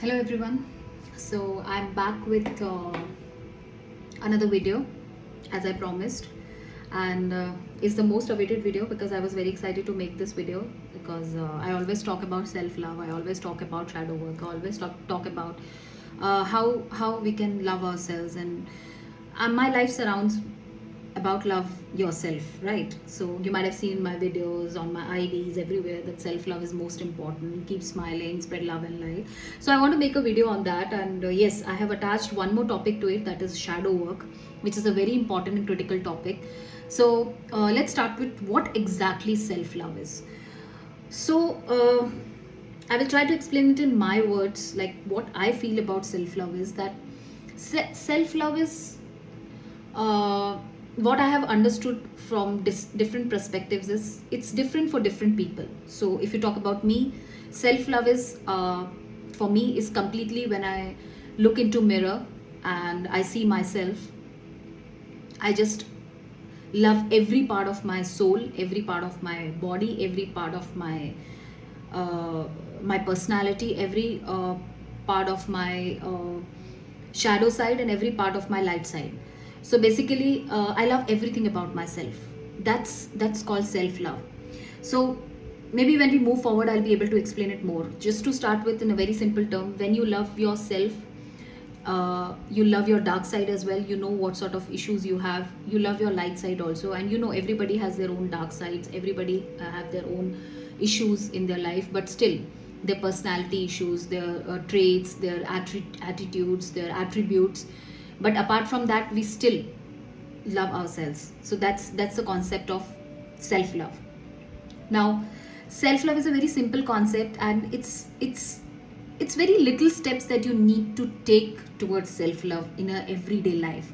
Hello everyone. So I'm back with another video as I promised, and it's the most awaited video because I was very excited to make this video because I always talk about self-love. I always talk about shadow work. I always talk about how we can love ourselves, and my life surrounds about love yourself, right? So you might have seen my videos on my IDs everywhere that self-love is most important. Keep smiling, spread love and light. So I want to make a video on that, and yes, I have attached one more topic to it, that is shadow work, which is a very important and critical topic. So let's start with what exactly self-love is. So I will try to explain it in my words. Like, what I feel about self-love is that self-love is what I have understood from different perspectives is it's different for different people. So if you talk about me, self-love is for me is completely when I look into mirror and I see myself. I just love every part of my soul, every part of my body, every part of my personality, every part of my shadow side, and every part of my light side. So basically I love everything about myself. That's called self love. So maybe when we move forward I'll be able to explain it more. Just to start with, in a very simple term, when you love yourself, you love your dark side as well. You know what sort of issues you have. You love your light side also, and you know everybody has their own dark sides. Everybody have their own issues in their life, but still their personality issues, their traits, their attitudes, their attributes. But apart from that, we still love ourselves. So that's the concept of self love. Now, self love is a very simple concept, and it's very little steps that you need to take towards self love in a everyday life.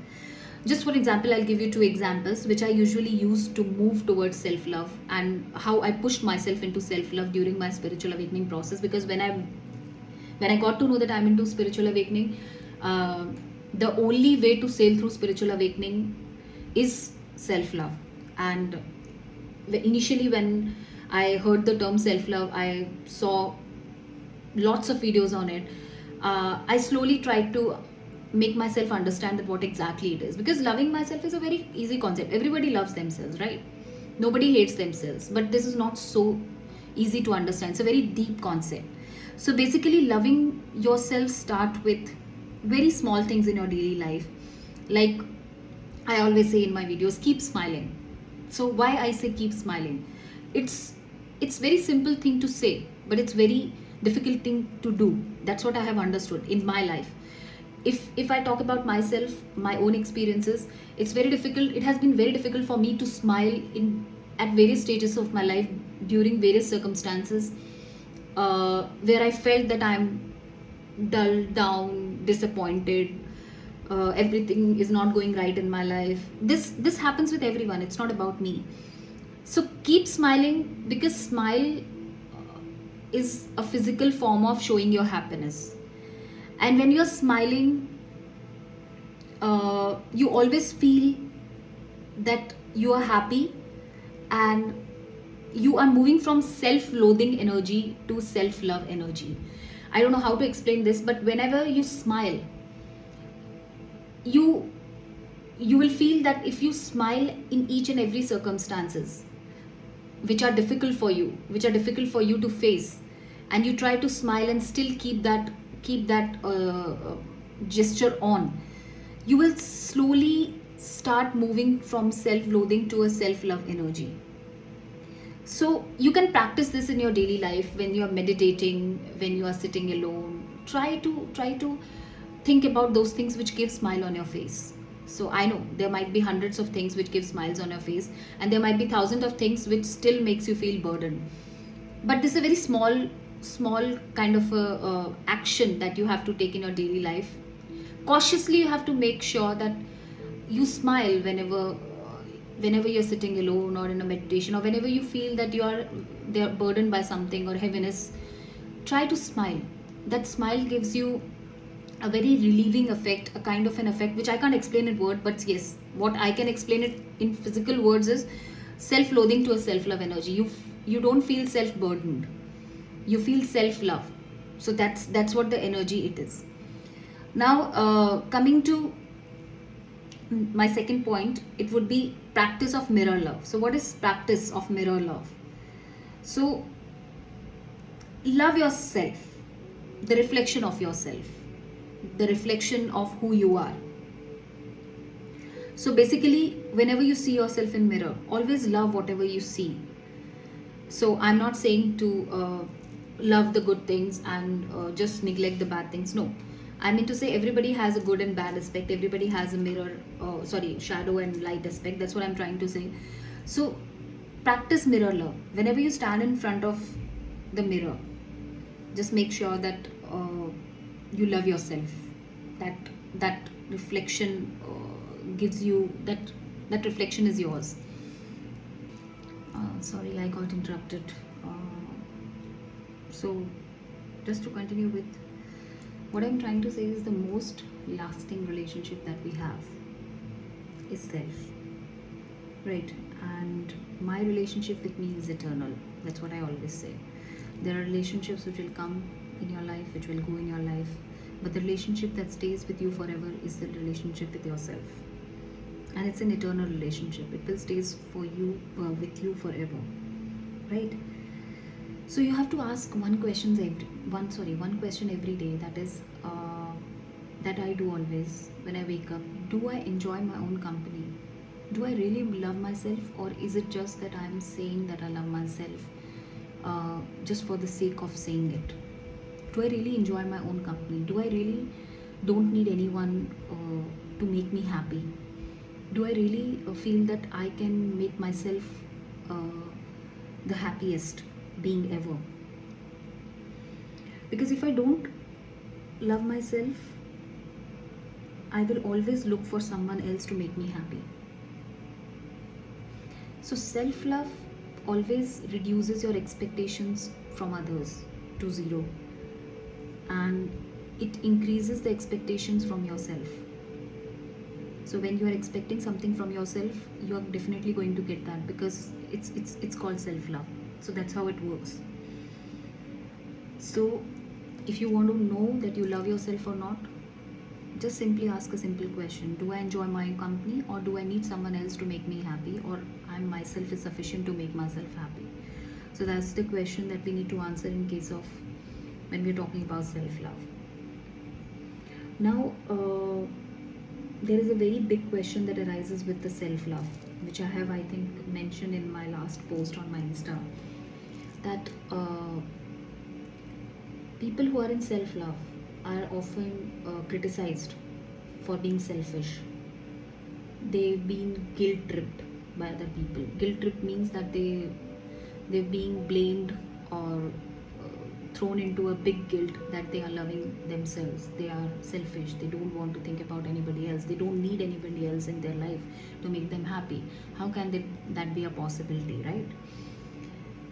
Just for example, I'll give you two examples which I usually use to move towards self love, and how I pushed myself into self love during my spiritual awakening process. Because when I got to know that I'm into spiritual awakening, the only way to sail through spiritual awakening is self love. And initially, when I heard the term self love, I saw lots of videos on it. I slowly tried to make myself understand that what exactly it is, because loving myself is a very easy concept. Everybody loves themselves, right? Nobody hates themselves, but this is not so easy to understand. It's a very deep concept. So basically, loving yourself start with very small things in your daily life. Like I always say in my videos, keep smiling. So why I say keep smiling, it's very simple thing to say, but it's very difficult thing to do. That's what I have understood in my life. If I talk about myself, my own experiences, it's very difficult. It has been very difficult for me to smile in at various stages of my life, during various circumstances where I felt that I'm dull, down, disappointed. Everything is not going right in my life. This happens with everyone. It's not about me. So keep smiling, because smile is a physical form of showing your happiness. And when you're smiling, you always feel that you are happy, and you are moving from self-loathing energy to self-love energy. I don't know how to explain this, but whenever you smile, you will feel that if you smile in each and every circumstances which are difficult for you, to face, and you try to smile and still keep that gesture on, you will slowly start moving from self-loathing to a self-love energy. So you can practice this in your daily life. When you are meditating, when you are sitting alone, try to think about those things which give smile on your face. So I know there might be hundreds of things which give smiles on your face, and there might be thousands of things which still makes you feel burdened. But this is a very small kind of a action that you have to take in your daily life. Cautiously, you have to make sure that you smile whenever you're sitting alone, or in a meditation, or whenever you feel that they're burdened by something or heaviness. Try to smile. That smile gives you a very relieving effect, a kind of an effect which I can't explain in word, but yes, what I can explain it in physical words is self-loathing to a self-love energy. You don't feel self-burdened, you feel self-love. So that's what the energy it is. Now, coming to my second point, it would be practice of mirror love. So what is practice of mirror love? So love yourself, the reflection of yourself, the reflection of who you are. So basically, whenever you see yourself in mirror, always love whatever you see. So I'm not saying to love the good things and just neglect the bad things. No, I mean to say everybody has a good and bad aspect. Everybody has a mirror, shadow and light aspect. That's what I'm trying to say. So practice mirror love. Whenever you stand in front of the mirror, just make sure that you love yourself. That reflection gives you that reflection is yours. Sorry, I got interrupted. So, just to continue with what I'm trying to say is the most lasting relationship that we have is self, right? And my relationship with me is eternal. That's what I always say. There are relationships which will come in your life, which will go in your life, but the relationship that stays with you forever is the relationship with yourself. And it's an eternal relationship. It will stay for you with you forever, right? So you have to ask one question every day. That is that I do always when I wake up. Do I enjoy my own company? Do I really love myself, or is it just that I'm saying that I love myself just for the sake of saying it? Do I really enjoy my own company? Do I really don't need anyone to make me happy? Do I really feel that I can make myself the happiest being ever? Because if I don't love myself, I will always look for someone else to make me happy. So self-love always reduces your expectations from others to zero, and it increases the expectations from yourself. So when you are expecting something from yourself, you are definitely going to get that, because it's called self-love. So that's how it works. So if you want to know that you love yourself or not, just simply ask a simple question: do I enjoy my company, or do I need someone else to make me happy, or I myself is sufficient to make myself happy? So that's the question that we need to answer in case of when we're talking about self-love. Now there is a very big question that arises with the self-love, which I have, I think, mentioned in my last post on my Insta, that people who are in self-love are often criticized for being selfish. They've been guilt-tripped by other people. Guilt-tripped means that they're being blamed or thrown into a big guilt that they are loving themselves. They are selfish. They don't want to think about anybody else. They don't need anybody else in their life to make them happy. How can that be a possibility, right?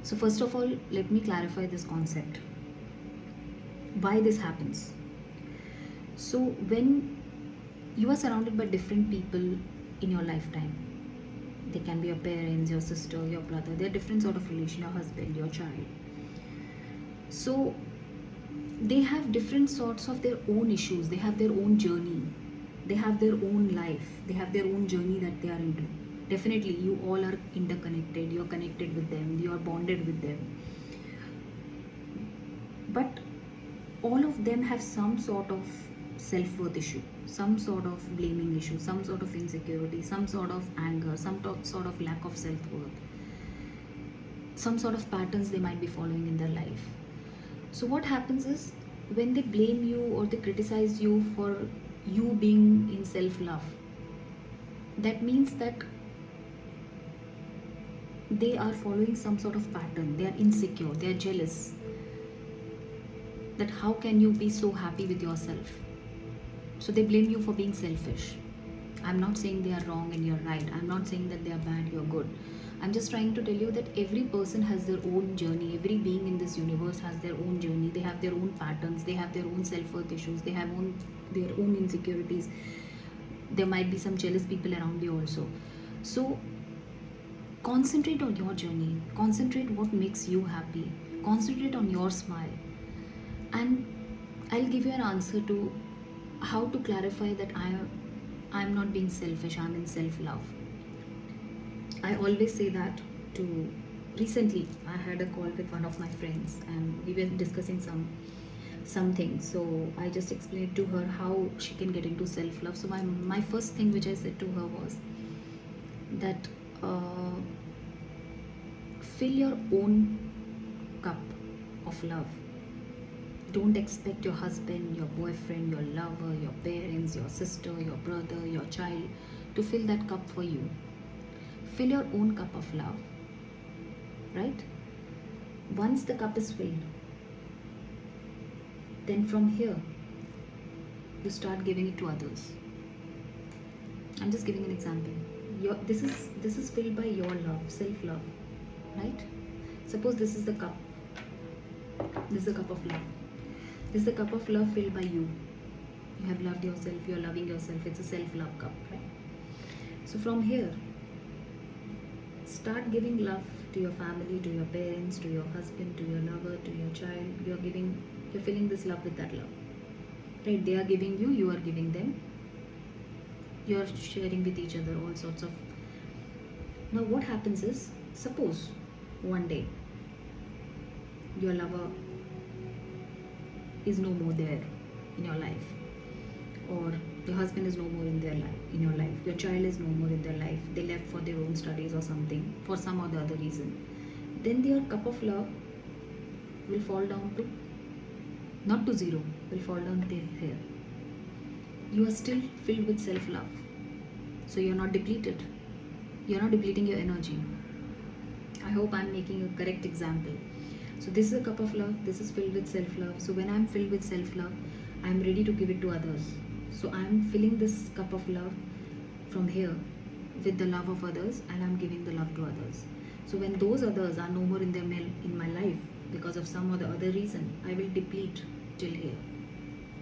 So first of all, let me clarify this concept. Why this happens? So when you are surrounded by different people in your lifetime, they can be your parents, your sister, your brother. They're different sort of relation, your husband, your child. So they have different sorts of their own issues. They have their own journey. They have their own life. They have their own journey that they are into. Definitely, you all are interconnected. You are connected with them. You are bonded with them. But all of them have some sort of self-worth issue, some sort of blaming issue, some sort of insecurity, some sort of anger, some sort of lack of self-worth, some sort of patterns they might be following in their life. So what happens is, when they blame you or they criticize you for you being in self-love, that means that they are following some sort of pattern. They are insecure, they are jealous, that how can you be so happy with yourself? So they blame you for being selfish. I'm not saying they are wrong and you're right. I'm not saying that they are bad, you're good. I'm just trying to tell you that every person has their own journey. Every being in this universe has their own journey. They have their own patterns. They have their own self-worth issues. They have their own insecurities. There might be some jealous people around you also. So concentrate on your journey. Concentrate what makes you happy. Concentrate on your smile. And I'll give you an answer to how to clarify that I'm not being selfish, I'm in self-love. I always say that to recently I had a call with one of my friends and we were discussing something. So I just explained to her how she can get into self-love. So my first thing which I said to her was that fill your own cup of love. Don't expect your husband, your boyfriend, your lover, your parents, your sister, your brother, your child to fill that cup for you. Fill your own cup of love, right? Once the cup is filled, then from here you start giving it to others. I'm just giving an example. This is filled by your love, self-love, right? Suppose this is the cup. This is the cup of love. This is the cup of love filled by you. You have loved yourself, you're loving yourself. It's a self-love cup, right? So from here, start giving love to your family, to your parents, to your husband, to your lover, to your child. You're filling this love with that love. Right? They are giving you, you are giving them. You're sharing with each other all sorts of. Now what happens is, suppose one day your lover is no more there in your life, or your husband is no more in your life, your child is no more in their life, they left for their own studies or something, for some or the other reason, then your cup of love will fall down to, not to zero, will fall down to here. You are still filled with self-love, so you're not depleted, you're not depleting your energy. I hope I'm making a correct example. So this is a cup of love, this is filled with self-love. So when I'm filled with self-love, I'm ready to give it to others. So I'm filling this cup of love from here with the love of others, and I'm giving the love to others. So when those others are no more in my life because of some or the other reason, I will deplete till here,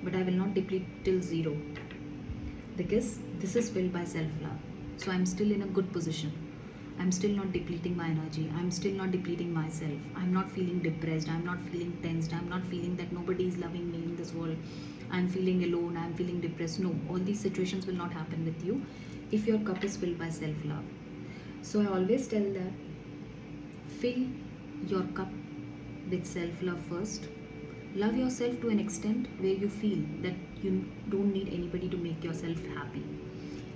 but I will not deplete till zero, because this is filled by self-love. So I'm still in a good position. I'm still not depleting my energy. I'm still not depleting myself. I'm not feeling depressed. I'm not feeling tensed. I'm not feeling that nobody is loving me in this world. I'm feeling alone. I'm feeling depressed. No, all these situations will not happen with you if your cup is filled by self-love. So I always tell that fill your cup with self-love first. Love yourself to an extent where you feel that you don't need anybody to make yourself happy.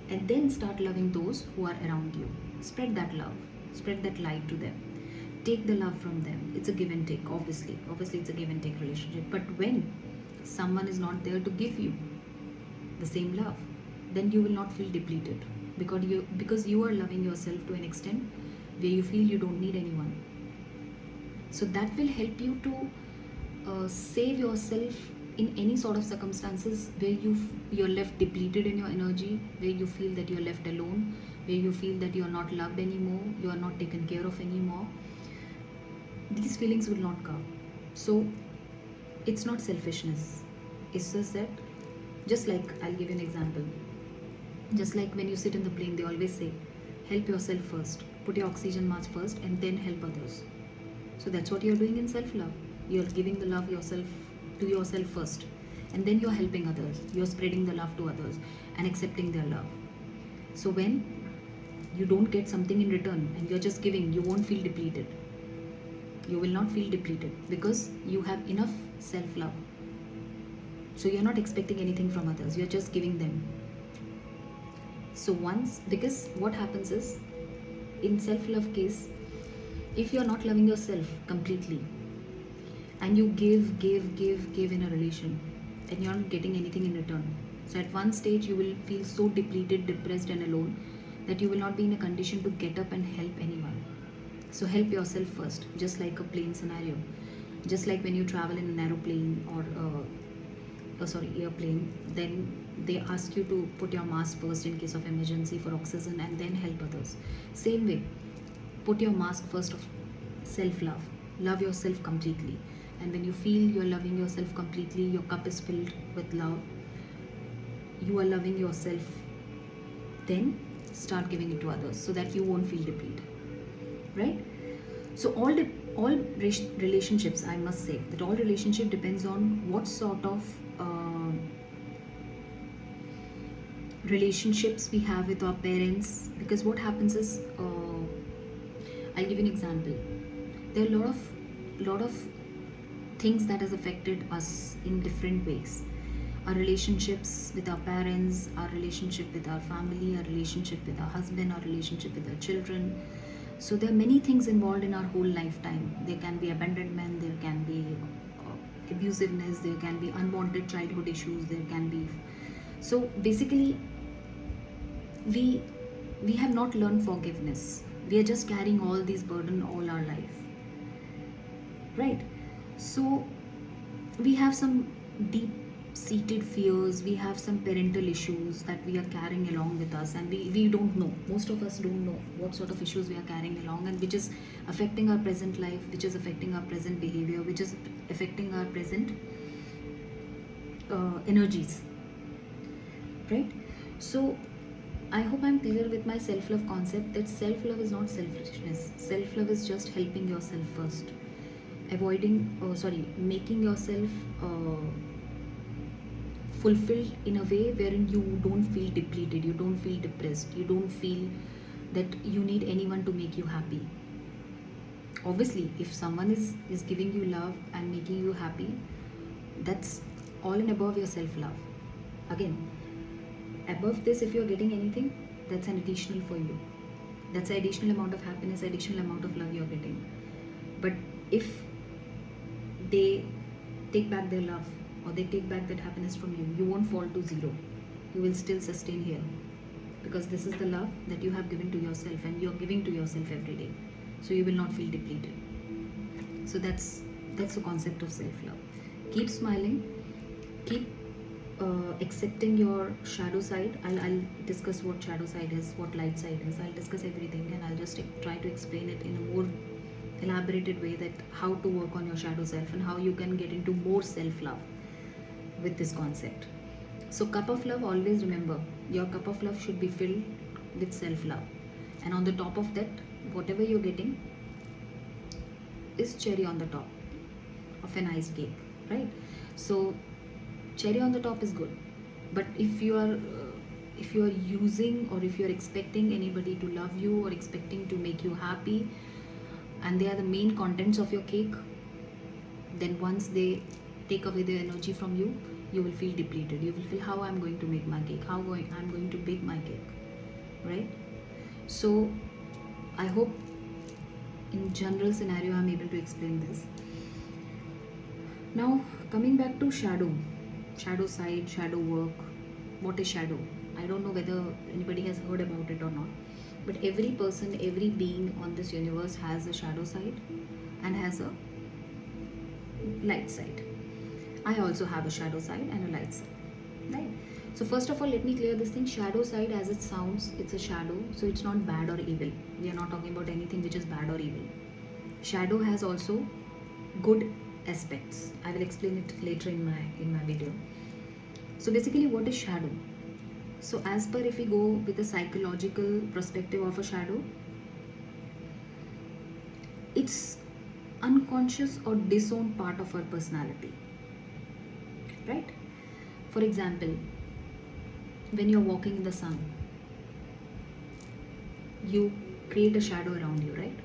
And then start loving those who are around you. Spread that love, spread that light to them. Take the love from them. It's a give and take, obviously. Obviously, it's a give and take relationship. But when someone is not there to give you the same love, then you will not feel depleted, because you are loving yourself to an extent where you feel you don't need anyone. So that will help you to save yourself in any sort of circumstances where you're left depleted in your energy, where you feel that you're left alone, where you feel that you're not loved anymore, you are not taken care of anymore. These feelings will not come. So it's not selfishness. It's just that, just like, I'll give you an example. Just like when you sit in the plane, they always say, help yourself first. Put your oxygen mask first and then help others. So that's what you're doing in self-love. You're giving the love to yourself first, and then you're helping others. You're spreading the love to others and accepting their love. So when you don't get something in return and you're just giving, you won't feel depleted. You will not feel depleted because you have enough self-love. So you're not expecting anything from others, you're just giving them. So because what happens is, in self-love case, if you're not loving yourself completely and you give in a relation and you're not getting anything in return, so at one stage you will feel so depleted, depressed and alone that you will not be in a condition to get up and help anyone. So help yourself first, just like a plane scenario. Just like when you travel in an aeroplane or airplane, then they ask you to put your mask first in case of emergency for oxygen and then help others. Same way, put your mask first of self-love. Love yourself completely. And when you feel you're loving yourself completely, your cup is filled with love, you are loving yourself, then start giving it to others so that you won't feel depleted, right? So all relationships, I must say that all relationship depends on what sort of relationships we have with our parents. Because what happens is, I'll give you an example. There are a lot of things that has affected us in different ways. Our relationships with our parents, our relationship with our family, our relationship with our husband, our relationship with our children. So there are many things involved in our whole lifetime. There can be abandonment, there can be abusiveness, there can be unwanted childhood issues, there can be. So basically, we we have not learned forgiveness. We are just carrying all these burden all our life, right? So we have some deep seated fears, we have some parental issues that we are carrying along with us, and we don't know, most of us don't know what sort of issues we are carrying along, and which is affecting our present life, which is affecting our present behavior, which is affecting our present energies, right? So I hope I'm clear with my self-love concept, that self-love is not selfishness. Self-love is just helping yourself first, making yourself fulfilled in a way wherein you don't feel depleted, you don't feel depressed, you don't feel that you need anyone to make you happy. Obviously, if someone is giving you love and making you happy, that's all and above your self-love. Again, above this, if you're getting anything, that's an additional for you. That's an additional amount of happiness, additional amount of love you're getting. But if they take back their love, or they take back that happiness from you, you won't fall to zero. You will still sustain here, because this is the love that you have given to yourself, and you're giving to yourself every day. So you will not feel depleted. So that's the concept of self-love. Keep smiling, keep accepting your shadow side. I'll discuss what shadow side is, what light side is. I'll discuss everything, and I'll just try to explain it in a more elaborated way, that how to work on your shadow self and how you can get into more self-love with this concept. So cup of love, always remember, your cup of love should be filled with self-love, and on the top of that, whatever you're getting is cherry on the top of an ice cake, right? So cherry on the top is good, but if you are using, or if you are expecting anybody to love you, or expecting to make you happy, and they are the main contents of your cake, then once they take away the energy from you, you will feel depleted. You will feel, how I'm going to make my cake, I'm going to bake my cake, right? So I hope in general scenario I'm able to explain this. Now coming back to shadow side, shadow work. What is shadow? I don't know whether anybody has heard about it or not, but every person, every being on this universe has a shadow side and has a light side. I also have a shadow side and a light side, right? So first of all, let me clear this thing. Shadow side, as it sounds, it's a shadow, so it's not bad or evil. We are not talking about anything which is bad or evil. Shadow has also good aspects. I will explain it later in my video. So basically, what is shadow? So as per, if we go with the psychological perspective of a shadow, it's unconscious or disowned part of our personality, right? For example, when you're walking in the sun, you create a shadow around you, right?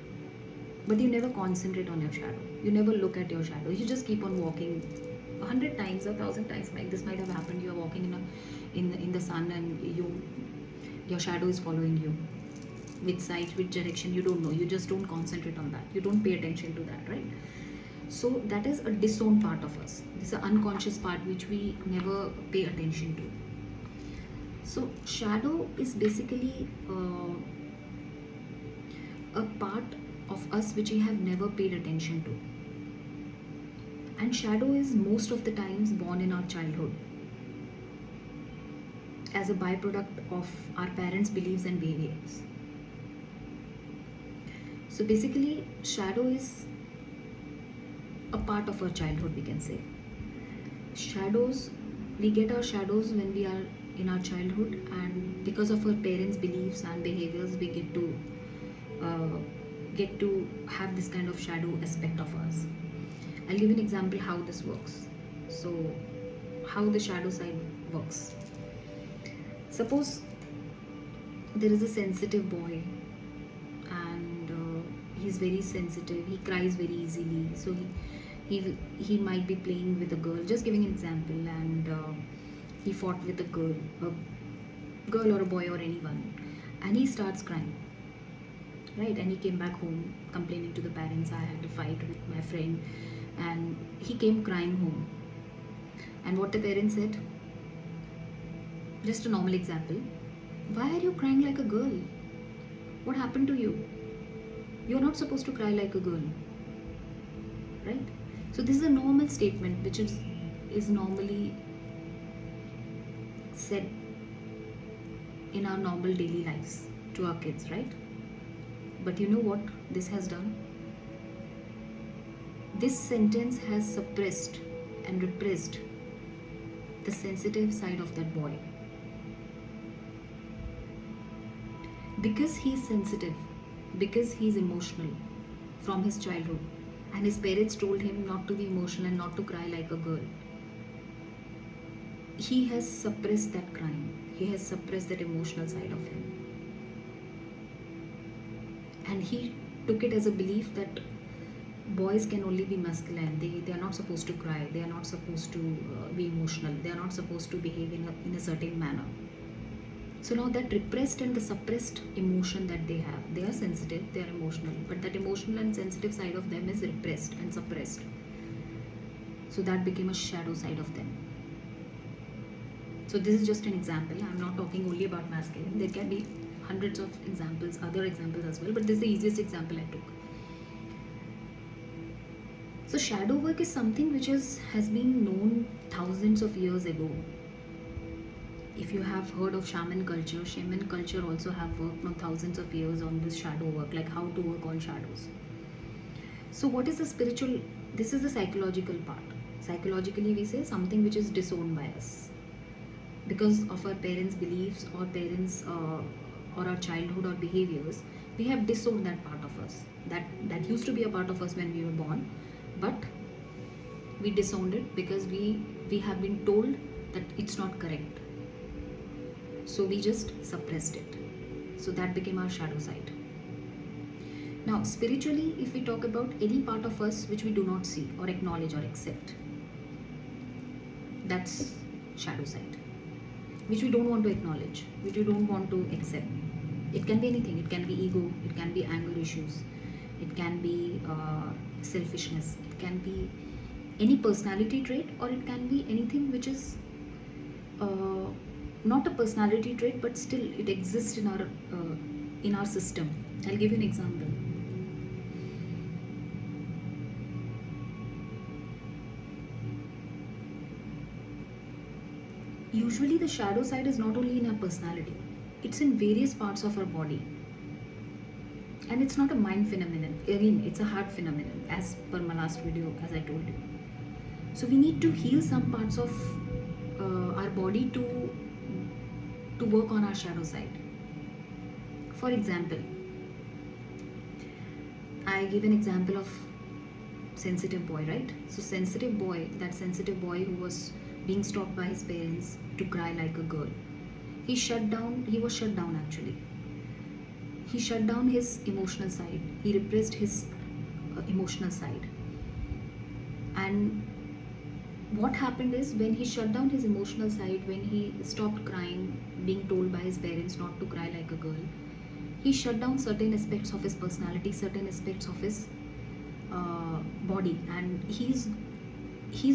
But you never concentrate on your shadow, you never look at your shadow, you just keep on walking. 100 times, 1,000 times, like this might have happened. You are walking in the sun, and your shadow is following you. Which side, which direction, you don't know. You just don't concentrate on that. You don't pay attention to that, right? So that is a disowned part of us. This is an unconscious part which we never pay attention to. So shadow is basically a part of us which we have never paid attention to. And shadow is most of the times born in our childhood as a byproduct of our parents' beliefs and behaviors. So basically, shadow is a part of our childhood, we can say. Shadows, we get our shadows when we are in our childhood, and because of our parents' beliefs and behaviors, we get to get to have this kind of shadow aspect of us. I'll give an example how this works. So, how the shadow side works. Suppose there is a sensitive boy, and he's very sensitive. He cries very easily. So he might be playing with a girl. Just giving an example, and he fought with a girl or a boy or anyone, and he starts crying. Right, and he came back home complaining to the parents, I had a fight with my friend, and he came crying home. And what the parents said, just a normal example, why are you crying like a girl? What happened to you? You're not supposed to cry like a girl. Right? So this is a normal statement which is normally said in our normal daily lives to our kids, right? But you know what this has done? This sentence has suppressed and repressed the sensitive side of that boy. Because he's sensitive, because he's emotional from his childhood, and his parents told him not to be emotional and not to cry like a girl, he has suppressed that crying. He has suppressed that emotional side of him. And he took it as a belief that boys can only be masculine. They are not supposed to cry. They are not supposed to be emotional. They are not supposed to behave in a certain manner. So now that repressed and the suppressed emotion that they have, they are sensitive, they are emotional, but that emotional and sensitive side of them is repressed and suppressed. So that became a shadow side of them. So this is just an example. I'm not talking only about masculine. There can be hundreds of examples, other examples as well, but this is the easiest example I took. So shadow work is something which has been known thousands of years ago. If you have heard of shaman culture also have worked on thousands of years on this shadow work, like how to work on shadows. So what is the spiritual? This is the psychological part. Psychologically we say something which is disowned by us because of our parents' beliefs or parents or our childhood or behaviors. We have disowned that part of us. That used to be a part of us when we were born, but we disowned it because we have been told that it's not correct. So we just suppressed it. So that became our shadow side. Now spiritually, if we talk about any part of us which we do not see or acknowledge or accept, that's shadow side, which we don't want to acknowledge, which we don't want to accept. It can be anything. It can be ego, it can be anger issues, it can be selfishness, it can be any personality trait, or it can be anything which is not a personality trait, but still it exists in our system. I'll give you an example. Usually the shadow side is not only in our personality, it's in various parts of our body. And it's not a mind phenomenon. Again, it's a heart phenomenon, as per my last video, as I told you. So we need to heal some parts of our body to work on our shadow side. For example, I give an example of sensitive boy, right? So sensitive boy, that sensitive boy who was being stopped by his parents to cry like a girl, he was shut down actually. He shut down his emotional side. He repressed his emotional side. And what happened is, when he shut down his emotional side, when he stopped crying, being told by his parents not to cry like a girl, he shut down certain aspects of his personality, certain aspects of his body, and he's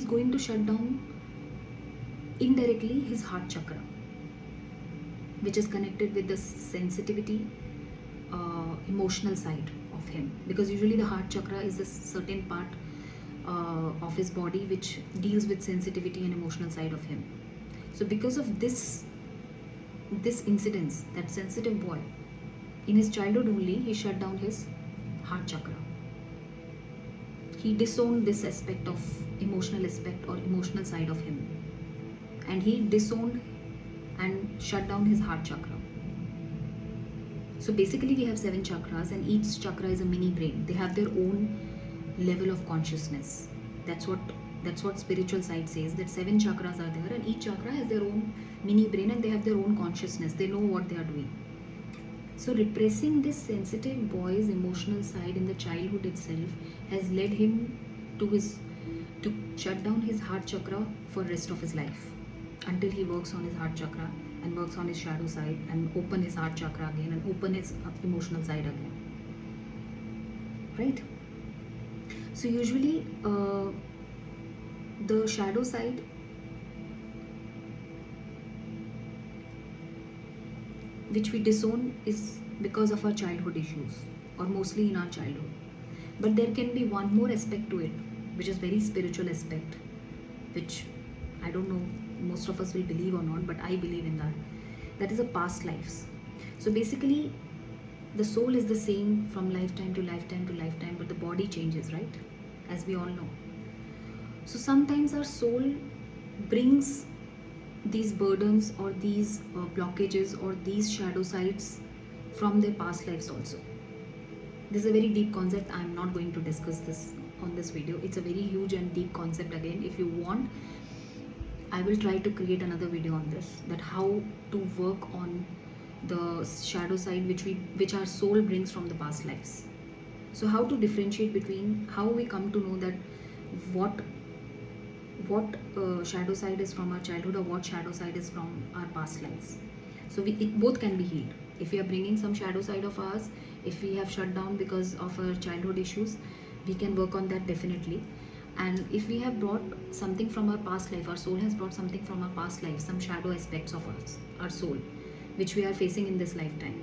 going to shut down indirectly his heart chakra, which is connected with the sensitivity, emotional side of him, because usually the heart chakra is a certain part of his body which deals with sensitivity and emotional side of him. So because of this incidence, that sensitive boy, in his childhood only, he shut down his heart chakra. He disowned this aspect of emotional aspect or emotional side of him, and he disowned and shut down his heart chakra. So basically, we have 7 chakras, and each chakra is a mini brain. They have their own level of consciousness. That's what that's what spiritual side says, that 7 chakras are there, and each chakra has their own mini brain, and they have their own consciousness. They know what they are doing. So repressing this sensitive boy's emotional side in the childhood itself has led him to shut down his heart chakra for rest of his life, until he works on his heart chakra and works on his shadow side and open his heart chakra again and open his emotional side again. Right? So usually the shadow side which we disown is because of our childhood issues, or mostly in our childhood. But there can be one more aspect to it, which is very spiritual aspect, which I don't know most of us will believe or not, but I believe in that. That is a past lives. So basically, the soul is the same from lifetime to lifetime to lifetime, but the body changes, right? As we all know. So sometimes our soul brings these burdens or these blockages or these shadow sides from their past lives also. This is a very deep concept. I am not going to discuss this on this video. It's a very huge and deep concept. Again, if you want, I will try to create another video on this, that how to work on the shadow side which our soul brings from the past lives. So how to differentiate between how we come to know that what shadow side is from our childhood, or what shadow side is from our past lives. So it both can be healed. If we are bringing some shadow side of ours, if we have shut down because of our childhood issues, we can work on that definitely. And if we have brought something from our past life, our soul has brought something from our past life, some shadow aspects of us, our soul, which we are facing in this lifetime,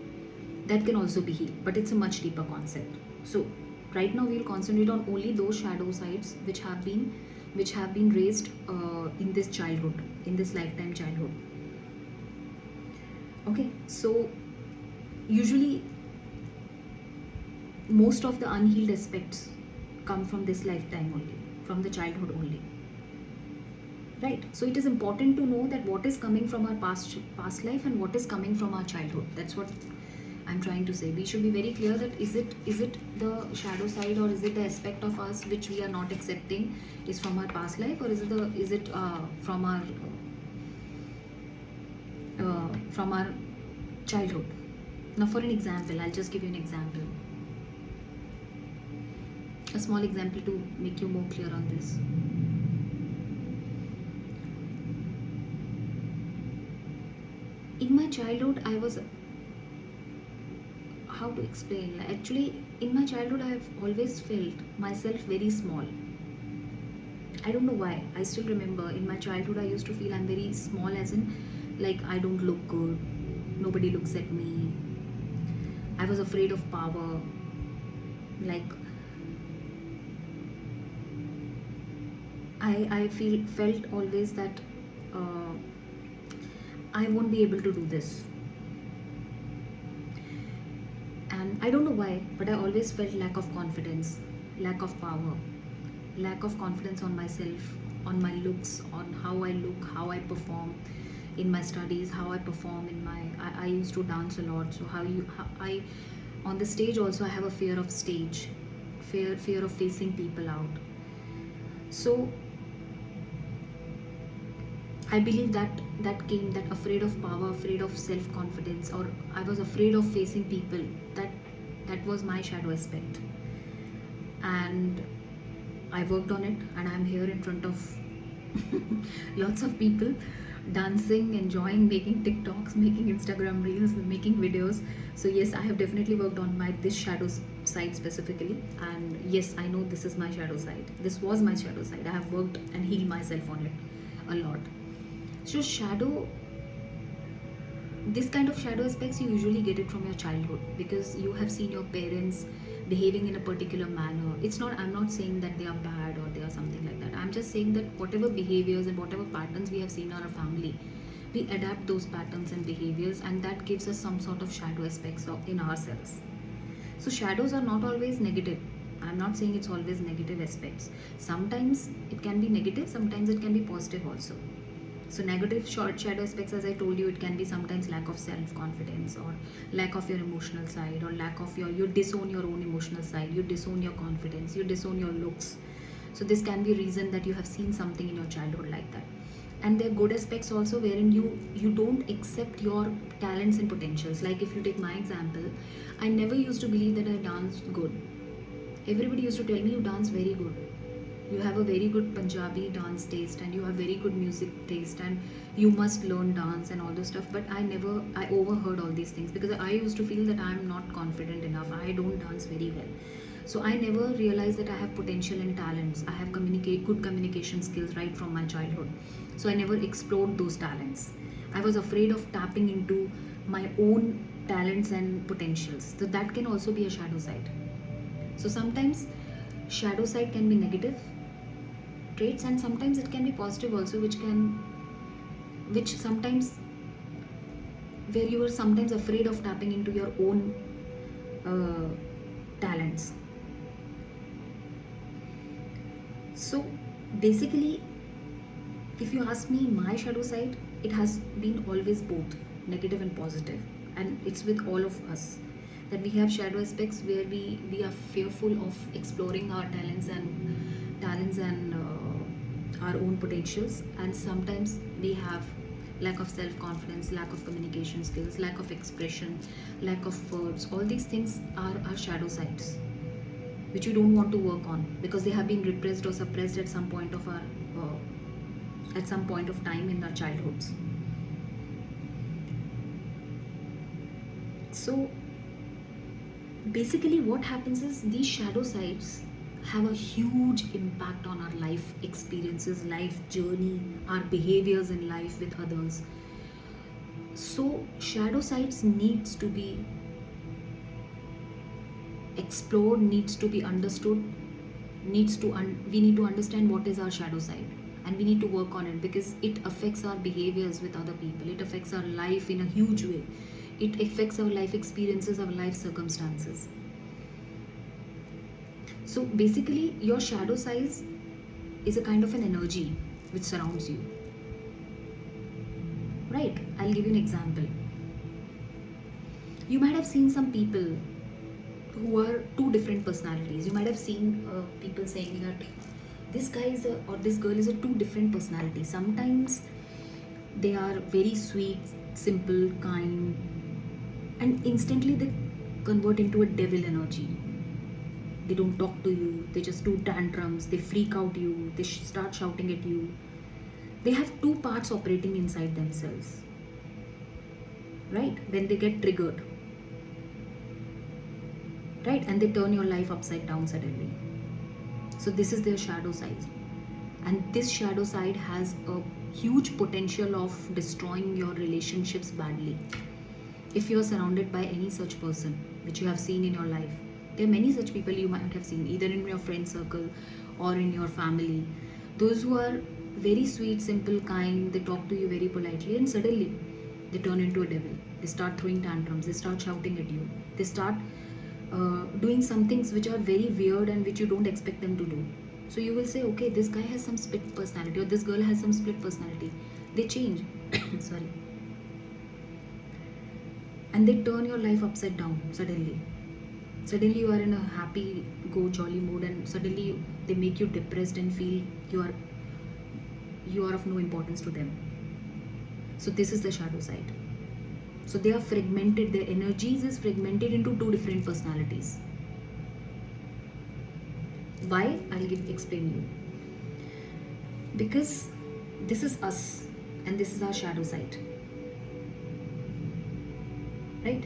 that can also be healed, but it's a much deeper concept. So right now we'll concentrate on only those shadow sides which have been raised in this childhood, in this lifetime childhood. Okay, so usually most of the unhealed aspects come from this lifetime only, from the childhood only. Right? So it is important to know that what is coming from our past life and what is coming from our childhood. That's what I'm trying to say. We should be very clear that is it the shadow side, or is it the aspect of us which we are not accepting is from our past life, or is it from our childhood. Now for an example, I'll just give you an example, a small example to make you more clear on this. In my childhood, I was, how to explain, actually in my childhood I have always felt myself very small. I don't know why. I still remember in my childhood I used to feel I'm very small, as in like I don't look good, nobody looks at me. I was afraid of power, like I felt always that I won't be able to do this. And I don't know why, but I always felt lack of confidence, lack of power, lack of confidence on myself, on my looks, on how I look, how I perform in my studies, how I perform in my, I used to dance a lot, so how I on the stage also I have a fear of stage, fear of facing people out. So I believe that came, that afraid of power, afraid of self-confidence, or I was afraid of facing people. That was my shadow aspect. And I worked on it, and I'm here in front of lots of people, dancing, enjoying, making TikToks, making Instagram reels, making videos. So yes, I have definitely worked on this shadow side specifically. And yes, I know this is my shadow side. This was my shadow side. I have worked and healed myself on it a lot. So this kind of shadow aspects, you usually get it from your childhood, because you have seen your parents behaving in a particular manner. I'm not saying that they are bad or they are something like that. I'm just saying that whatever behaviors and whatever patterns we have seen in our family, we adapt those patterns and behaviors, and that gives us some sort of shadow aspects in ourselves. So shadows are not always negative. I'm not saying it's always negative aspects. Sometimes it can be negative, sometimes it can be positive also. So negative short shadow aspects, as I told you, it can be sometimes lack of self-confidence, or lack of your emotional side, or lack of you disown your own emotional side, you disown your confidence, you disown your looks. So this can be a reason that you have seen something in your childhood like that. And there are good aspects also, wherein you don't accept your talents and potentials. Like if you take my example, I never used to believe that I danced good. Everybody used to tell me you dance very good, you have a very good Punjabi dance taste, and you have very good music taste, and you must learn dance and all those stuff. But I overheard all these things because I used to feel that I'm not confident enough, I don't dance very well. So I never realized that I have potential and talents, I have good communication skills right from my childhood. So I never explored those talents. I was afraid of tapping into my own talents and potentials. So that can also be a shadow side. So sometimes shadow side can be negative traits, and sometimes it can be positive also, which sometimes, where you are sometimes afraid of tapping into your own talents. So basically, if you ask me, my shadow side, it has been always both negative and positive, and it's with all of us that we have shadow aspects where we are fearful of exploring our talents and our own potentials. And sometimes we have lack of self confidence, lack of communication skills, lack of expression, lack of words. All these things are our shadow sides, which you don't want to work on because they have been repressed or suppressed at some point of time in our childhoods. So basically what happens is these shadow sides have a huge impact on our life experiences, life journey, our behaviors in life with others. So shadow sides needs to be explored, needs to be understood, we need to understand what is our shadow side, and we need to work on it because it affects our behaviors with other people, it affects our life in a huge way, it affects our life experiences, our life circumstances. So basically your shadow side is a kind of an energy which surrounds you, right? I'll give you an example. You might have seen some people who are two different personalities. You might have seen people saying that this guy or this girl is a two different personalities. Sometimes they are very sweet, simple, kind, and instantly they convert into a devil energy. They don't talk to you, they just do tantrums, they freak out you, they start shouting at you. They have two parts operating inside themselves, right? When they get triggered, right? And they turn your life upside down suddenly. So this is their shadow side, and this shadow side has a huge potential of destroying your relationships badly. If you are surrounded by any such person which you have seen in your life, there are many such people you might have seen either in your friend circle or in your family, those who are very sweet, simple, kind, they talk to you very politely, and suddenly they turn into a devil. They start throwing tantrums, they start shouting at you, they start doing some things which are very weird and which you don't expect them to do. So you will say, okay, this guy has some split personality, or this girl has some split personality. They change, sorry, and they turn your life upside down suddenly. Suddenly you are in a happy, go jolly mood, and suddenly they make you depressed and feel you are of no importance to them. So this is the shadow side. So they are fragmented, their energies is fragmented into two different personalities. Why? I'll explain you. Because this is us and this is our shadow side, right?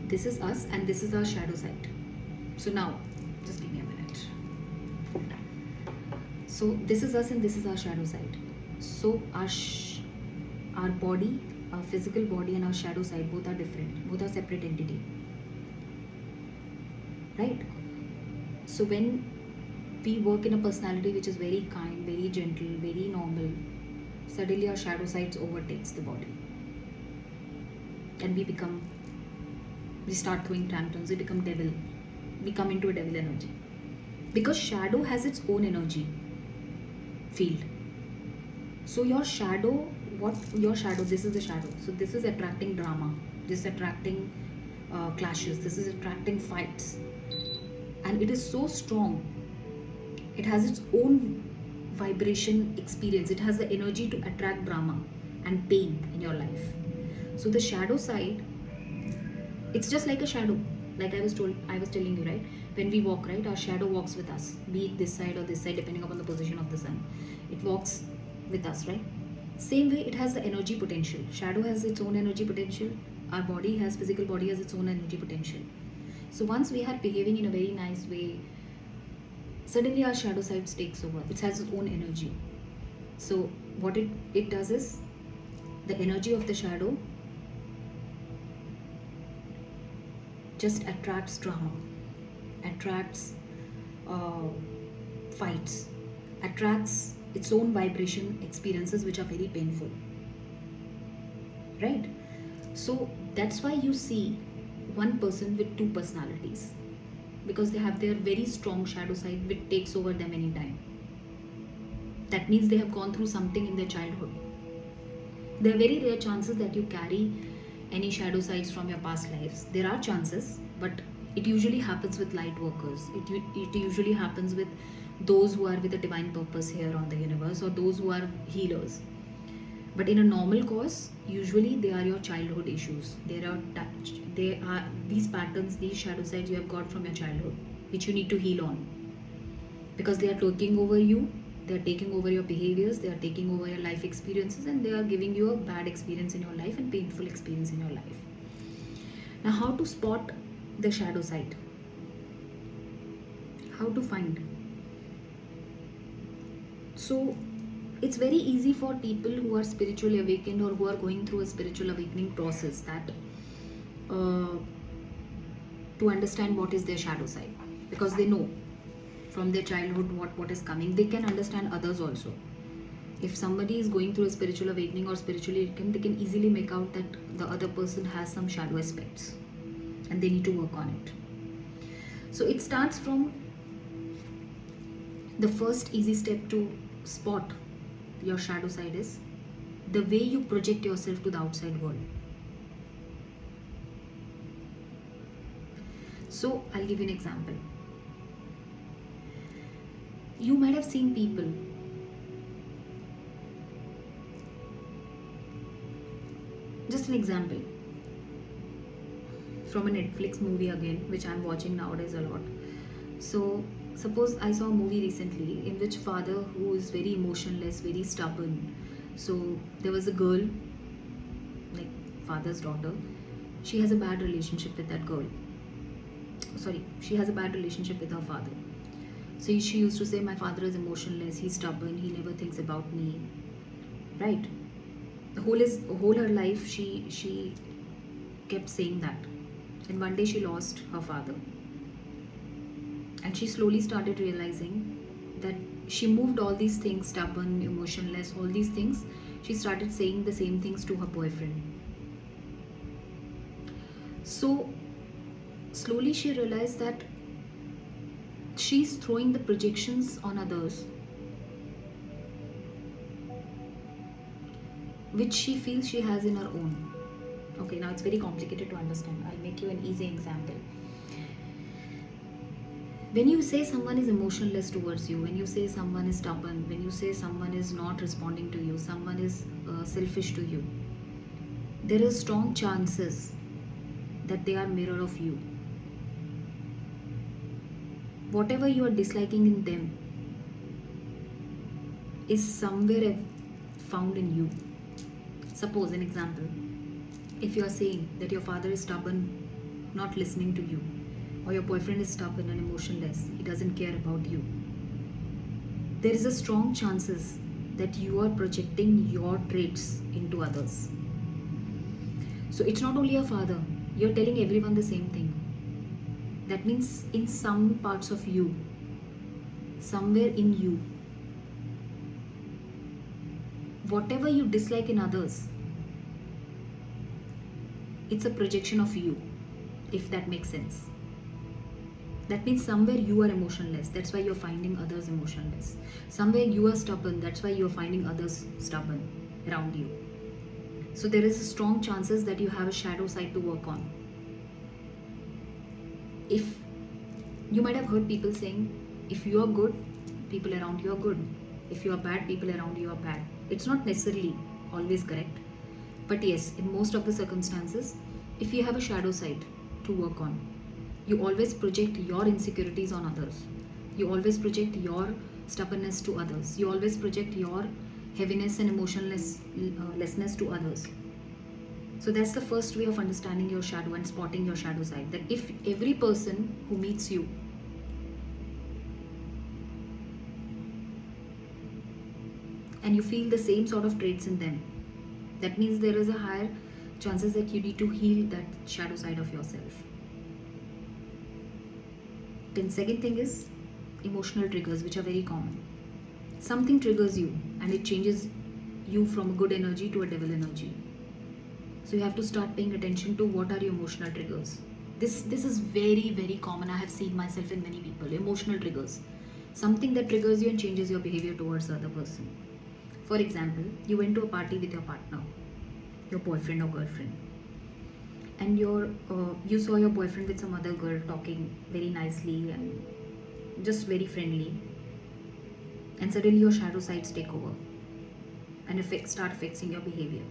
This is us and this is our shadow side. So now just give me a minute. So this is us and this is our shadow side. So our body, our physical body and our shadow side, both are different, both are separate entity, right? So when we work in a personality which is very kind, very gentle, very normal, suddenly our shadow sides overtakes the body, and we start throwing tantrums, we become devil, we come into a devil energy, because shadow has its own energy field. So your shadow, what your shadow, this is the shadow. So this is attracting drama, this is attracting clashes, this is attracting fights, and it is so strong. It has its own vibration experience, it has the energy to attract drama and pain in your life. So the shadow side, it's just like a shadow. Like I was telling you, right? When we walk, right, our shadow walks with us, be it this side or this side, depending upon the position of the sun. It walks with us, right? Same way, it has the energy potential. Shadow has its own energy potential. Our body has, physical body has its own energy potential. So once we are behaving in a very nice way, suddenly our shadow side takes over. It has its own energy. So what it does is, the energy of the shadow just attracts drama, attracts uh, fights, attracts its own vibration experiences which are very painful, right? So that's why you see one person with two personalities, because they have their very strong shadow side which takes over them anytime. That means they have gone through something in their childhood. There are very rare chances that you carry any shadow sides from your past lives. There are chances, but it usually happens with light workers. It usually happens with those who are with a divine purpose here on the universe, or those who are healers. But in a normal course, usually they are your childhood issues. They are these patterns, these shadow sides you have got from your childhood, which you need to heal on, because they are taking over you. They are taking over your behaviors, they are taking over your life experiences, and they are giving you a bad experience in your life and painful experience in your life. Now, how to spot the shadow side? How to find? So it's very easy for people who are spiritually awakened or who are going through a spiritual awakening process, that to understand what is their shadow side, because they know from their childhood what is coming. They can understand others also. If somebody is going through a spiritual awakening or spiritually awakened, they can easily make out that the other person has some shadow aspects and they need to work on it. So it starts from the first easy step to spot your shadow side is the way you project yourself to the outside world. So I'll give you an example. You might have seen people, just an example from a Netflix movie again, which I'm watching nowadays a lot. So suppose I saw a movie recently in which father who is very emotionless, very stubborn. So there was a girl, like father's daughter, she has a bad relationship with that girl. Sorry, she has a bad relationship with her father. So she used to say, my father is emotionless, he's stubborn, he never thinks about me. Right? Whole her life she kept saying that. And one day she lost her father. And she slowly started realizing that she moved all these things, stubborn, emotionless, all these things, she started saying the same things to her boyfriend. So slowly she realized that she's throwing the projections on others which she feels she has in her own. Okay, now it's very complicated to understand. I'll make you an easy example. When you say someone is emotionless towards you, when you say someone is stubborn, when you say someone is not responding to you, someone is selfish to you, there is strong chances that they are mirror of you. Whatever you are disliking in them is somewhere found in you. Suppose an example, if you are saying that your father is stubborn, not listening to you, or your boyfriend is stubborn and emotionless, he doesn't care about you, there is a strong chances that you are projecting your traits into others. So it's not only your father, you're telling everyone the same thing. That means in some parts of you, somewhere in you, whatever you dislike in others, it's a projection of you, if that makes sense. That means somewhere you are emotionless. That's why you're finding others emotionless. Somewhere you are stubborn. That's why you're finding others stubborn around you. So there is a strong chances that you have a shadow side to work on. If you might have heard people saying, if you are good, people around you are good. If you are bad, people around you are bad. It's not necessarily always correct. But yes, in most of the circumstances, if you have a shadow side to work on, you always project your insecurities on others. You always project your stubbornness to others. You always project your heaviness and emotionlessness to others. So that's the first way of understanding your shadow and spotting your shadow side. That if every person who meets you and you feel the same sort of traits in them, that means there is a higher chances that you need to heal that shadow side of yourself. Then second thing is emotional triggers, which are very common. Something triggers you and it changes you from a good energy to a devil energy. So you have to start paying attention to what are your emotional triggers. This is very, very common. I have seen myself in many people. Emotional triggers. Something that triggers you and changes your behavior towards the other person. For example, you went to a party with your partner, your boyfriend or girlfriend, and you saw your boyfriend with some other girl talking very nicely and just very friendly, and suddenly your shadow sides take over and start affecting your behavior.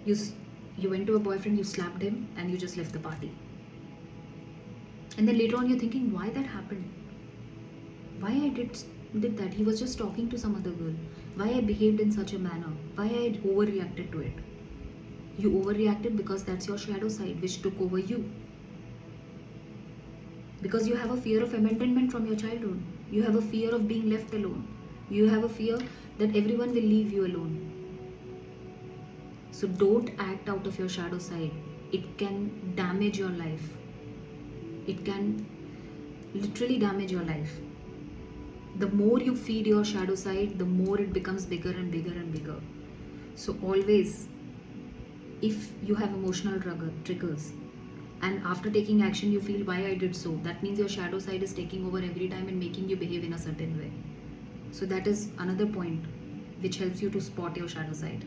You went to a boyfriend, you slapped him, and you just left the party. And then later on, you're thinking, why that happened? Why I did that? He was just talking to some other girl. Why I behaved in such a manner? Why I overreacted to it? You overreacted because that's your shadow side which took over you. Because you have a fear of abandonment from your childhood. You have a fear of being left alone. You have a fear that everyone will leave you alone. So don't act out of your shadow side. It can damage your life. It can literally damage your life. The more you feed your shadow side, the more it becomes bigger and bigger and bigger. So always, if you have emotional triggers and after taking action you feel why I did so, that means your shadow side is taking over every time and making you behave in a certain way. So that is another point which helps you to spot your shadow side.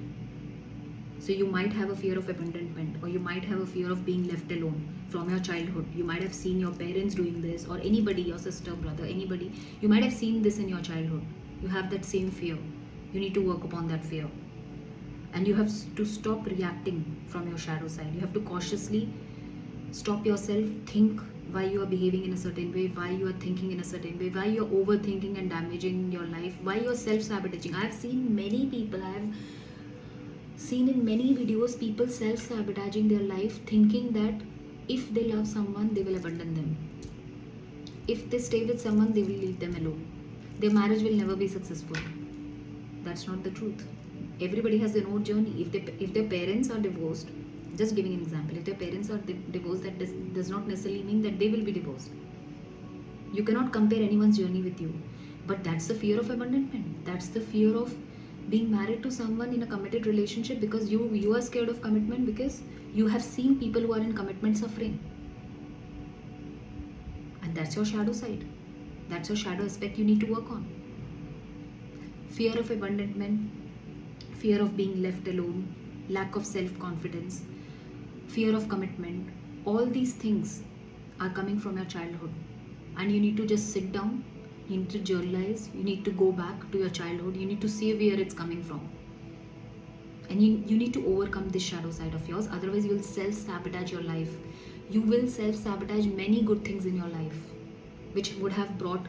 So you might have a fear of abandonment, or you might have a fear of being left alone from your childhood. You might have seen your parents doing this, or anybody, your sister, brother, anybody. You might have seen this in your childhood. You have that same fear. You need to work upon that fear. And you have to stop reacting from your shadow side. You have to cautiously stop yourself, think why you are behaving in a certain way, why you are thinking in a certain way, why you are overthinking and damaging your life, why you are self-sabotaging. I have seen many people, I have seen in many videos people self-sabotaging their life, thinking that if they love someone they will abandon them, if they stay with someone they will leave them alone, their marriage will never be successful. That's not the truth. Everybody has their own journey. If their parents are divorced, just giving an example, if their parents are divorced, that does not necessarily mean that they will be divorced. You cannot compare anyone's journey with you. But that's the fear of abandonment. That's the fear of being married to someone in a committed relationship, because you are scared of commitment because you have seen people who are in commitment suffering. And that's your shadow side. That's your shadow aspect you need to work on. Fear of abandonment, fear of being left alone, lack of self-confidence, fear of commitment, all these things are coming from your childhood. And you need to just sit down, you need to journalize, you need to go back to your childhood, you need to see where it's coming from. And you need to overcome this shadow side of yours, otherwise you will self-sabotage your life. You will self-sabotage many good things in your life, which would have brought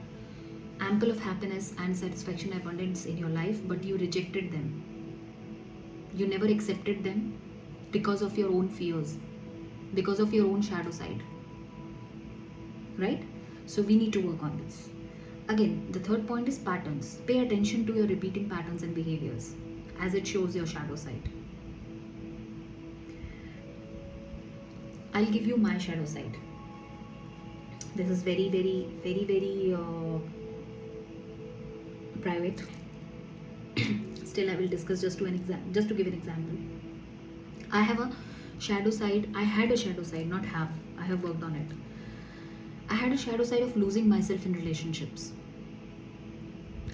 ample of happiness and satisfaction, abundance in your life, but you rejected them. You never accepted them because of your own fears, because of your own shadow side. Right? So we need to work on this. Again, the third point is patterns. Pay attention to your repeating patterns and behaviors as it shows your shadow side. I'll give you my shadow side. This is very, very, very, very private. Still, I will discuss just to give an example. I have a shadow side. I had a shadow side, not have. I have worked on it. I had a shadow side of losing myself in relationships.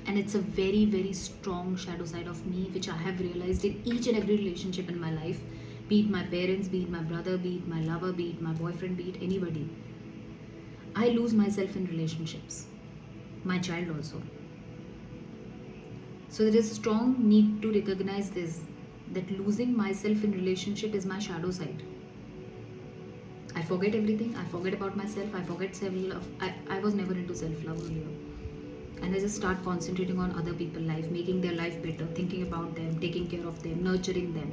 And it's a very, very strong shadow side of me, which I have realized in each and every relationship in my life, be it my parents, be it my brother, be it my lover, be it my boyfriend, be it anybody. I lose myself in relationships, my child also. So there is a strong need to recognize this, that losing myself in relationship is my shadow side. I forget everything, I forget about myself, I forget self-love. I was never into self-love earlier. And I just start concentrating on other people's life, making their life better, thinking about them, taking care of them, nurturing them,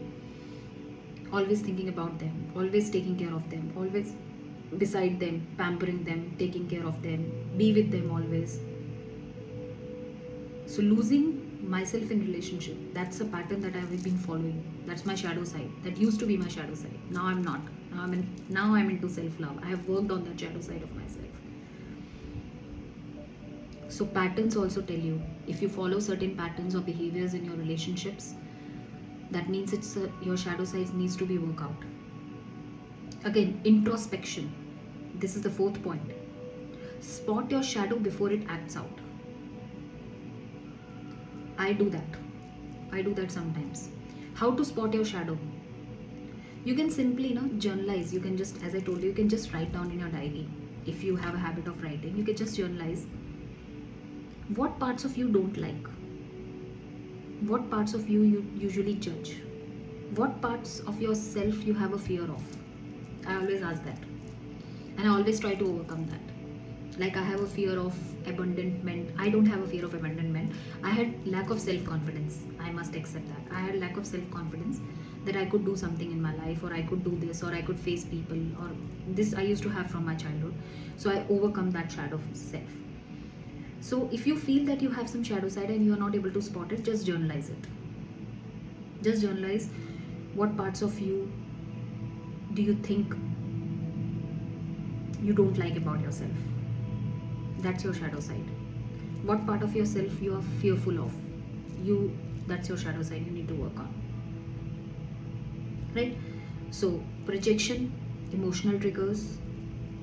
always thinking about them, always taking care of them, always beside them, pampering them, taking care of them, be with them always. So losing myself in relationship, that's a pattern that I've been following. That's my shadow side. That used to be my shadow side. Now I'm not. Now I'm into self-love. I have worked on that shadow side of myself. So patterns also tell you, if you follow certain patterns or behaviors in your relationships, that means your shadow side needs to be worked out. Again, introspection. This is the fourth point. Spot your shadow before it acts out. I do that sometimes. How to spot your shadow? You can simply journalize. You can just, as I told you can just write down in your diary. If you have a habit of writing, you can just journalize. What parts of you don't like? What parts of you usually judge? What parts of yourself you have a fear of? I always ask that. And I always try to overcome that. Like I have a fear of abandonment. I don't have a fear of abandonment. I had lack of self-confidence. I must accept that. I had lack of self-confidence that I could do something in my life, or I could do this, or I could face people, or this I used to have from my childhood. So I overcome that shadow of self. So if you feel that you have some shadow side and you are not able to spot it, just journalize it. Just journalize what parts of you do you think you don't like about yourself. That's your shadow side. What part of yourself you are fearful of? That's your shadow side you need to work on. Right? So projection, emotional triggers,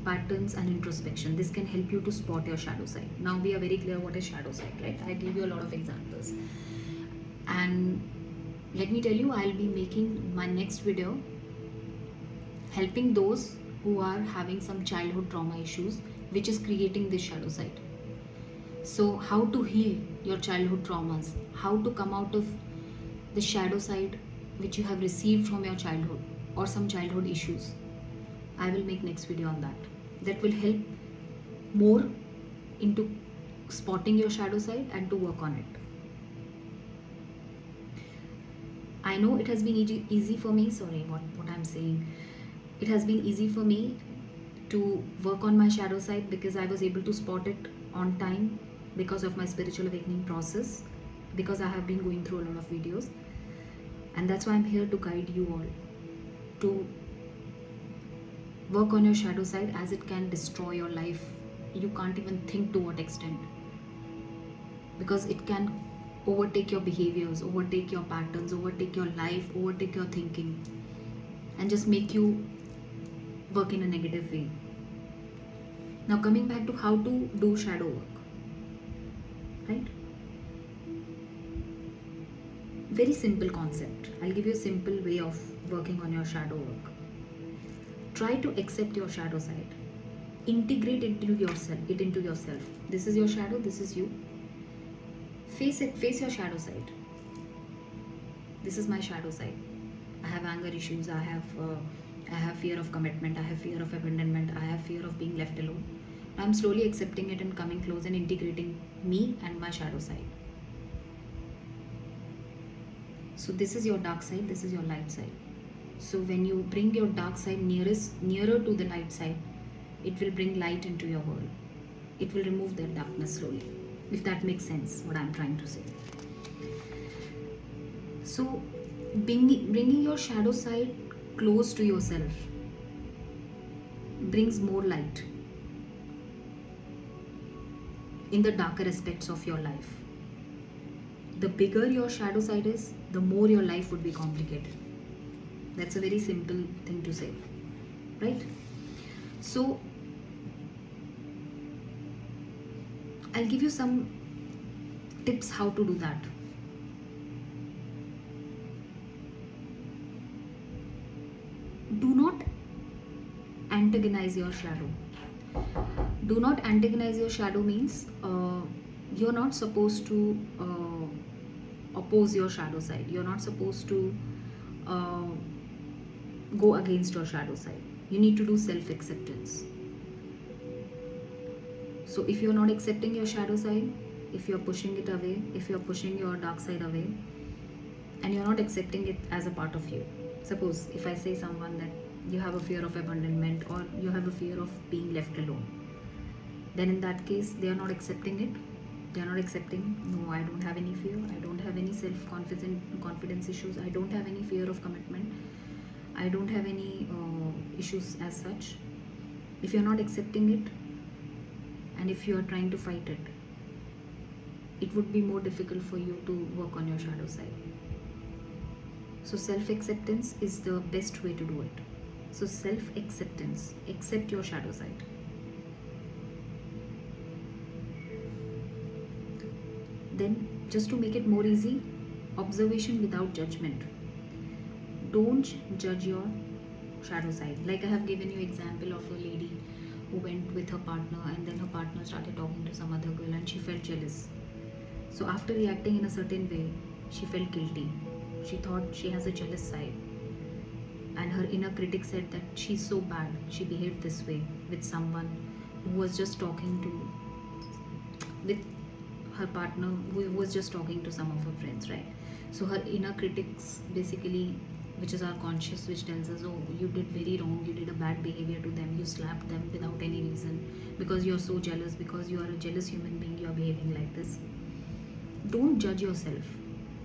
patterns and introspection. This can help you to spot your shadow side. Now we are very clear what is shadow side, right? I gave you a lot of examples. And let me tell you, I'll be making my next video helping those who are having some childhood trauma issues, which is creating this shadow side. So how to heal your childhood traumas, how to come out of the shadow side which you have received from your childhood or some childhood issues. I will make next video on that. That will help more into spotting your shadow side and to work on it. I know it has been easy for me, what I'm saying. It has been easy for me to work on my shadow side because I was able to spot it on time because of my spiritual awakening process, because I have been going through a lot of videos. And that's why I'm here to guide you all to work on your shadow side, as it can destroy your life. You can't even think to what extent, because it can overtake your behaviors, overtake your patterns, overtake your life, overtake your thinking, and just make you work in a negative way. Now coming back to how to do shadow work, right? Very simple concept. I'll give you a simple way of working on your shadow work. Try to accept your shadow side. Integrate it into yourself. This is your shadow, this is you. Face it, face your shadow side. This is my shadow side. I have anger issues, I have fear of commitment, I have fear of abandonment, I have fear of being left alone. I'm slowly accepting it and coming close and integrating me and my shadow side. So this is your dark side, this is your light side. So when you bring your dark side nearer to the light side, it will bring light into your world. It will remove that darkness slowly, if that makes sense, what I'm trying to say. So bringing your shadow side close to yourself brings more light in the darker aspects of your life. The bigger your shadow side is, the more your life would be complicated. That's a very simple thing to say, right? So I'll give you some tips how to do that. Do not antagonize your shadow. Do not antagonize your shadow means you're not supposed to oppose your shadow side. You're not supposed to uh, go against your shadow side. You need to do self acceptance. So if you're not accepting your shadow side, if you're pushing it away, if you're pushing your dark side away, and you're not accepting it as a part of you. Suppose if I say someone that you have a fear of abandonment or you have a fear of being left alone, then in that case they are not accepting it. They are not accepting, no, I don't have any fear, I don't have any confidence issues, I don't have any fear of commitment, I don't have any issues as such. If you're not accepting it, and if you are trying to fight it, it would be more difficult for you to work on your shadow side. So self-acceptance is the best way to do it. So self-acceptance, accept your shadow side. Then just to make it more easy, observation without judgment. Don't judge your shadow side. Like I have given you example of a lady who went with her partner, and then her partner started talking to some other girl and she felt jealous. So after reacting in a certain way, she felt guilty. She thought she has a jealous side. And her inner critic said that she's so bad, she behaved this way with someone who was just talking to, with her partner who was just talking to some of her friends, right? So her inner critics basically, which is our conscious, which tells us, oh, you did very wrong, you did a bad behavior to them, you slapped them without any reason, because you're so jealous, because you are a jealous human being, you are behaving like this. Don't judge yourself.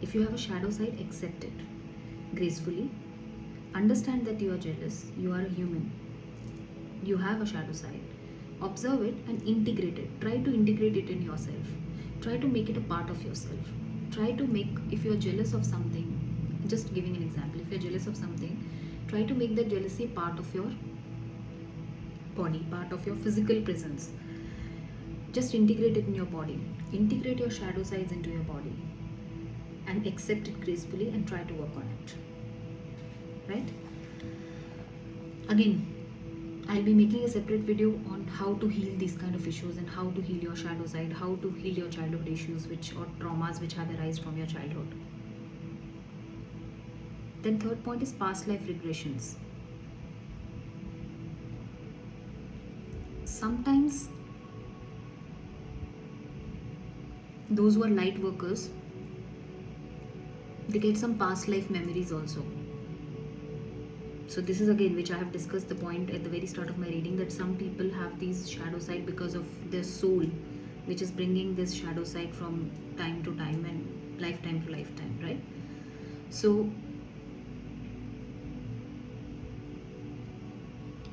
If you have a shadow side, accept it gracefully. Understand that you are jealous, you are a human, you have a shadow side. Observe it and integrate it. Try to integrate it in yourself. Try to make it a part of yourself. Try to make, if you're jealous of something, just giving an example, if you're jealous of something, try to make that jealousy part of your body, part of your physical presence. Just integrate it in your body. Integrate your shadow sides into your body and accept it gracefully and try to work on it. Right? Again, I'll be making a separate video on how to heal these kind of issues and how to heal your shadow side, how to heal your childhood issues or traumas which have arisen from your childhood. Then third point is past life regressions. Sometimes those who are light workers, they get some past life memories also. So this is again which I have discussed the point at the very start of my reading, that some people have these shadow side because of their soul, which is bringing this shadow side from time to time and lifetime to lifetime, right? So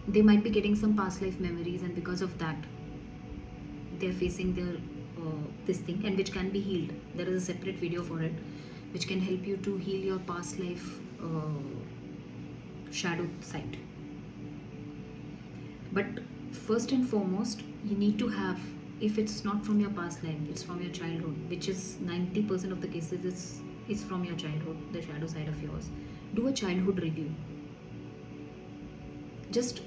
they might be getting some past life memories, and because of that they are facing their this thing, and which can be healed. There is a separate video for it which can help you to heal your past life shadow side. But first and foremost, you need to have, if it's not from your past life, it's from your childhood, which is 90% of the cases it's from your childhood, the shadow side of yours. Do a childhood review. Just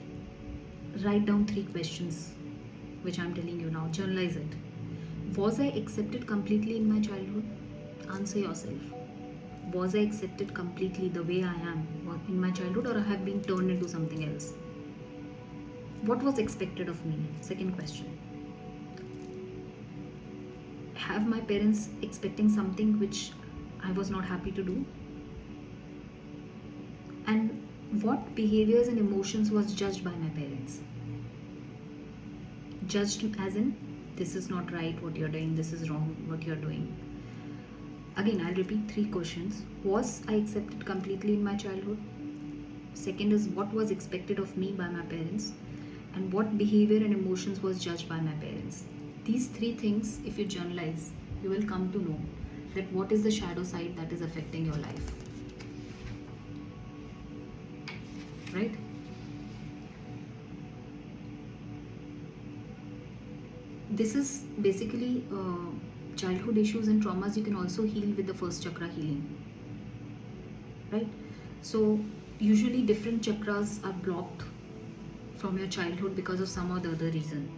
write down 3 questions which I'm telling you now. Journalize it. Was I accepted completely in my childhood? Answer yourself. Was I accepted completely the way I am in my childhood, or I have been turned into something else? What was expected of me? Second question. Have my parents expecting something which I was not happy to do? And what behaviors and emotions was judged by my parents? Judged as in, this is not right what you're doing, this is wrong what you're doing. Again, I'll repeat 3 questions. Was I accepted completely in my childhood? Second is, what was expected of me by my parents? And what behavior and emotions was judged by my parents? These 3 things, if you journalize, you will come to know that what is the shadow side that is affecting your life. Right? This is basically childhood issues and traumas you can also heal with the first chakra healing, right? So usually different chakras are blocked from your childhood because of some or the other reason,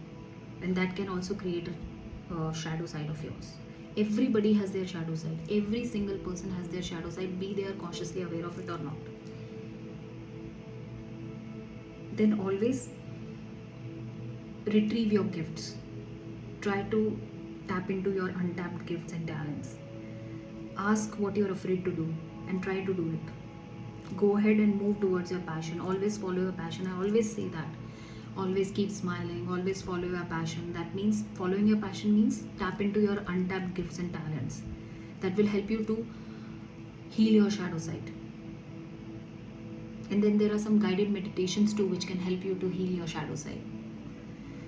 and that can also create a shadow side of yours. Everybody has their shadow side. Every single person has their shadow side, be they are consciously aware of it or not. Then always retrieve your gifts. Try to tap into your untapped gifts and talents. Ask what you're afraid to do and try to do it. Go ahead and move towards your passion. Always follow your passion. I always say that. Always keep smiling. Always follow your passion. That means following your passion means tap into your untapped gifts and talents. That will help you to heal your shadow side. And then there are some guided meditations too, which can help you to heal your shadow side.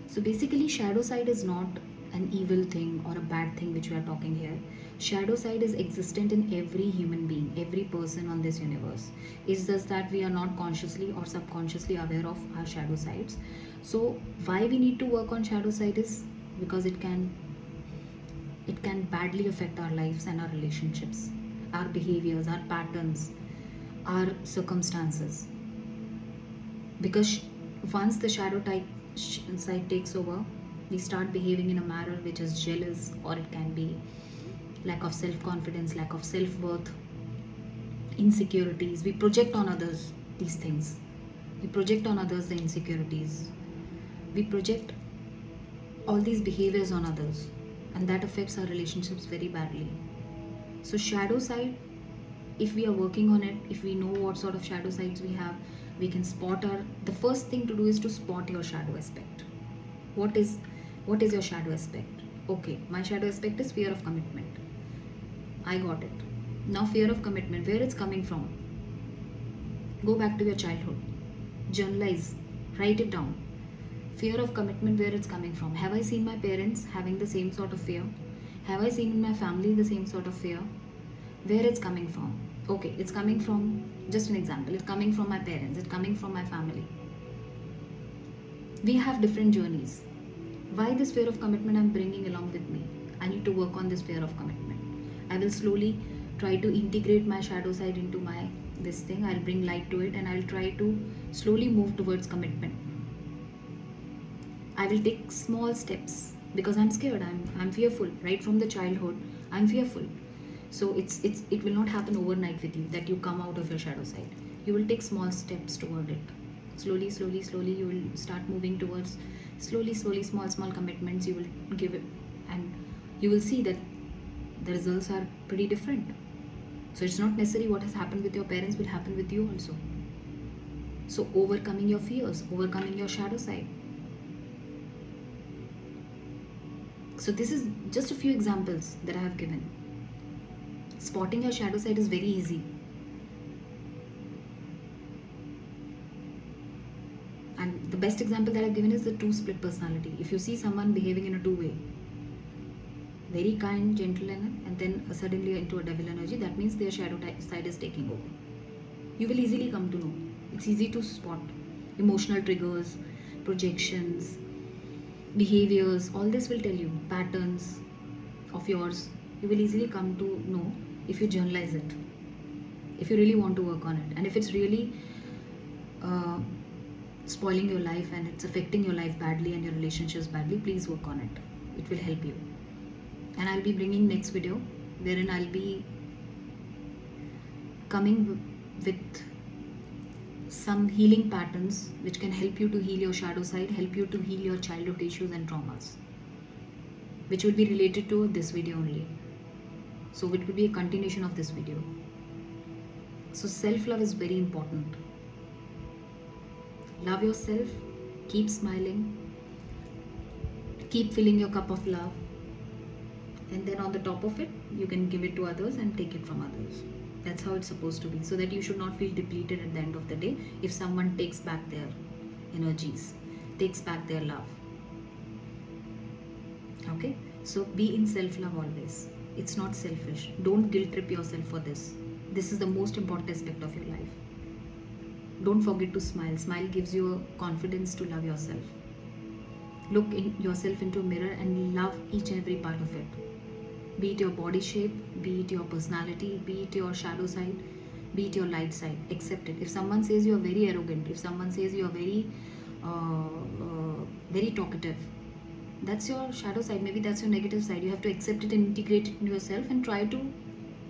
So basically, shadow side is not an evil thing or a bad thing which we are talking here. Shadow side is existent in every human being, every person on this universe. It's just that we are not consciously or subconsciously aware of our shadow sides. So why we need to work on shadow side is because it can badly affect our lives and our relationships, our behaviors, our patterns, our circumstances. Because once the shadow type side takes over, we start behaving in a manner which is jealous, or it can be lack of self-confidence, lack of self-worth, insecurities. We project on others these things. We project on others the insecurities. We project all these behaviors on others, and that affects our relationships very badly. So shadow side, if we are working on it, if we know what sort of shadow sides we have, we can spot our, the first thing to do is to spot your shadow aspect. What is your shadow aspect? Okay, my shadow aspect is fear of commitment. I got it. Now fear of commitment, where it's coming from? Go back to your childhood. Journalize. Write it down. Fear of commitment, where it's coming from? Have I seen my parents having the same sort of fear? Have I seen in my family the same sort of fear? Where it's coming from? Okay, it's coming from, just an example, it's coming from my parents, it's coming from my family. We have different journeys. Why this fear of commitment I'm bringing along with me? I need to work on this fear of commitment. I will slowly try to integrate my shadow side into my this thing. I'll bring light to it and I'll try to slowly move towards commitment. I will take small steps because I'm scared. I'm fearful. Right from the childhood, I'm fearful. So it will not happen overnight with you that you come out of your shadow side. You will take small steps toward it. Slowly, slowly, slowly, you will start moving towards slowly, slowly, small commitments you will give it, and you will see that the results are pretty different. So it's not necessary what has happened with your parents will happen with you also. So overcoming your fears, overcoming your shadow side. So this is just a few examples that I have given. Spotting your shadow side is very easy. And the best example that I've given is the two split personality. If you see someone behaving in a two-way, very kind, gentle, and then suddenly into a devil energy, that means their shadow side is taking over. You will easily come to know. It's easy to spot emotional triggers, projections, behaviors. All this will tell you patterns of yours. You will easily come to know if you journalize it, if you really want to work on it, and if it's really spoiling your life and it's affecting your life badly and your relationships badly, please work on it. It will help you. And I'll be bringing next video wherein I'll be coming with some healing patterns which can help you to heal your shadow side, help you to heal your childhood issues and traumas, which will be related to this video only. So it will be a continuation of this video. So self-love is very important. Love yourself, keep smiling, keep filling your cup of love, and then on the top of it, you can give it to others and take it from others. That's how it's supposed to be, so that you should not feel depleted at the end of the day if someone takes back their energies, takes back their love. Okay? So be in self-love always. It's not selfish. Don't guilt trip yourself for this. This is the most important aspect of your life. Don't forget to smile. Smile gives you a confidence to love yourself. look in yourself into a mirror and love each and every part of it. Be it your body shape, be it your personality, be it your shadow side, be it your light side. Accept it. If someone says you're very arrogant, if someone says you're very talkative, that's your shadow side. Maybe that's your negative side. You have to accept it and integrate it in yourself and try to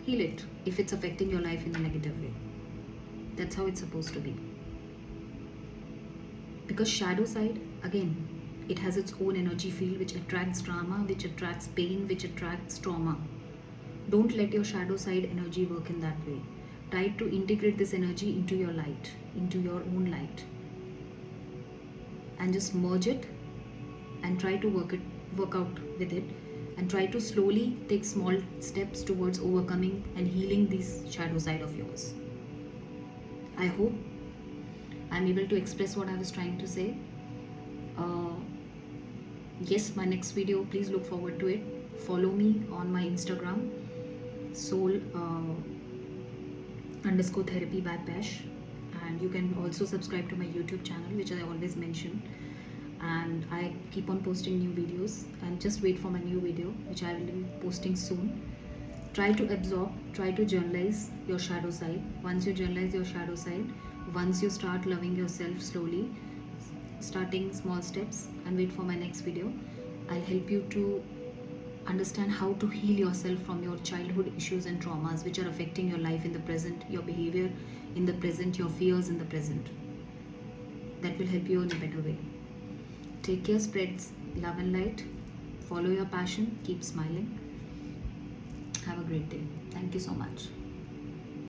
heal it if it's affecting your life in a negative way. That's how it's supposed to be. Because shadow side, again, it has its own energy field which attracts drama, which attracts pain, which attracts trauma. Don't let your shadow side energy work in that way. Try to integrate this energy into your light, into your own light, and just merge it and try to work out with it, and try to slowly take small steps towards overcoming and healing this shadow side of yours. I hope I'm able to express what I was trying to say. Yes, my next video, please look forward to it. Follow me on my Instagram, soul underscore therapy by Bash, and you can also subscribe to my YouTube channel, which I always mention, and I keep on posting new videos, and just wait for my new video which I will be posting soon. Try to absorb, try to journalize your shadow side. Once you journalize your shadow side, once you start loving yourself slowly, starting small steps, and wait for my next video, I'll help you to understand how to heal yourself from your childhood issues and traumas which are affecting your life in the present, your behavior in the present, your fears in the present. That will help you in a better way. Take care, spread love and light, follow your passion, keep smiling. Have a great day. Thank you so much.